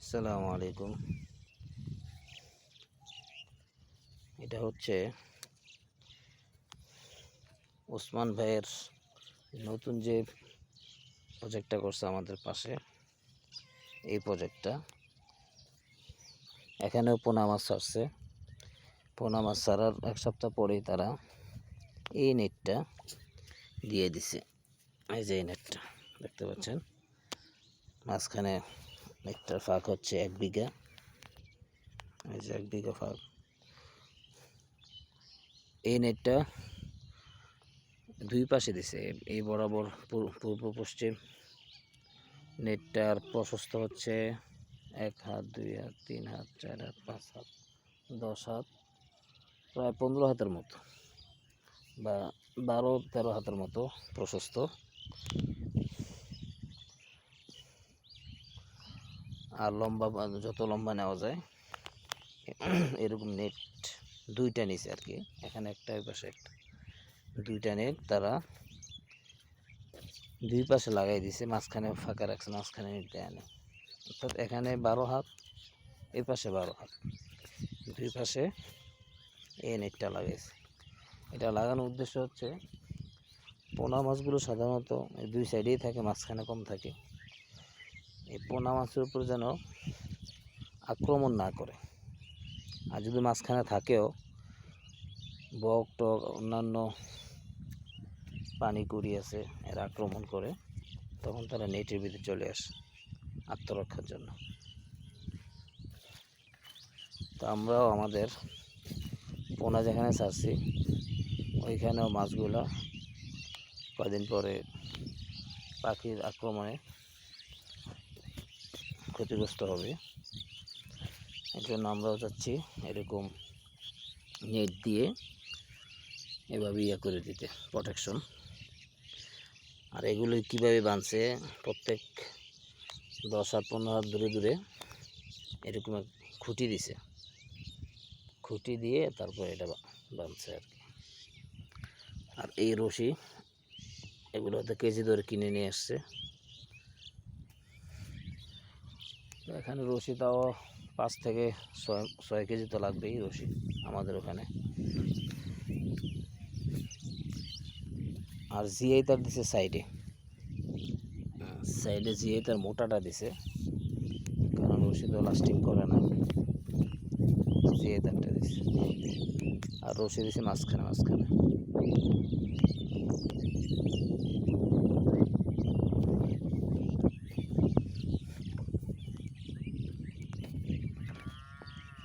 আসসালামু আলাইকুম। এটা হচ্ছে ওসমান ভাইয়ের নতুন যে প্রজেক্টটা করছে আমাদের পাশে, এই প্রজেক্টটা। এখানেও পোনা মাছ ছাড়ছে। পোনা মাছ ছাড়ার এক সপ্তাহ পরেই তারা এই নেটটা দিয়ে দিছে। এই যে এই নেটটা দেখতে পাচ্ছেন, মাঝখানে নেটটার ফাঁক হচ্ছে 1 বিঘা। এই যে 1 বিঘা ফাঁক। এই নেটটা দুই পাশে দিছে, এই বরাবর পূর্ব পশ্চিম। নেটটার প্রশস্ত হচ্ছে 1 হাত, 2 হাত, 3 হাত, 4 হাত, 5 হাত, 10 হাত, প্রায় 15 হাতের মতো বা 12-13 হাতের মতো প্রশস্ত। আর লম্বা যত লম্বা নেওয়া যায় এরকম নেট দুইটা নিচে আর কি, এখানে একটা ওই পাশে একটা, দুইটা নেট তারা দুই পাশে লাগাই দিছে, মাঝখানে ফাঁকা রাখছে, মাঝখানে নেট দেয় না। অর্থাৎ এখানে 12 হাত, এই পাশে 12 হাত, দুই পাশে এই নেটটা লাগাইছে। এটা লাগানোর উদ্দেশ্য হচ্ছে পোনা মাছগুলো সাধারণত এই দুই সাইডেই থাকে, মাঝখানে কম থাকে। এই পোনা মাছের উপর যেন আক্রমণ না করে, আর যদি মাঝখানে থাকেও বক টক অন্যান্য পানি কুড়ি আছে, এরা আক্রমণ করে, তখন তারা নেটের ভিতরে চলে আসে আত্মরক্ষার জন্য। তো আমরাও আমাদের পোনা যেখানে ছাড়ছি ওইখানেও মাছগুলো কদিন পরে পাখির আক্রমণে ক্ষতিগ্রস্ত হবে। এর জন্য আমরাও চাচ্ছি এরকম নেট দিয়ে এভাবে করে দিতে, প্রোটেকশন। আর এগুলো কীভাবে বাঁধছে, প্রত্যেক 10 হাত 15 হাত দূরে দূরে এরকম খুঁটি দিছে, খুঁটি দিয়ে তারপর এটা বাঁধছে আর কি। আর এই রশি এগুলো হয়তো কেজি ধরে কিনে নিয়ে আসছে। তো এখানে রশি তাও 5 থেকে 6 কেজি তো লাগবেই রশি আমাদের ওখানে। আর জিআই তার দিছে সাইডে, জিআই তার মোটাটা দিছে, কারণ রশি তো লাস্টিং করে না। জিআই তারটা দিছে, আর রশি দিছে মাঝখানে।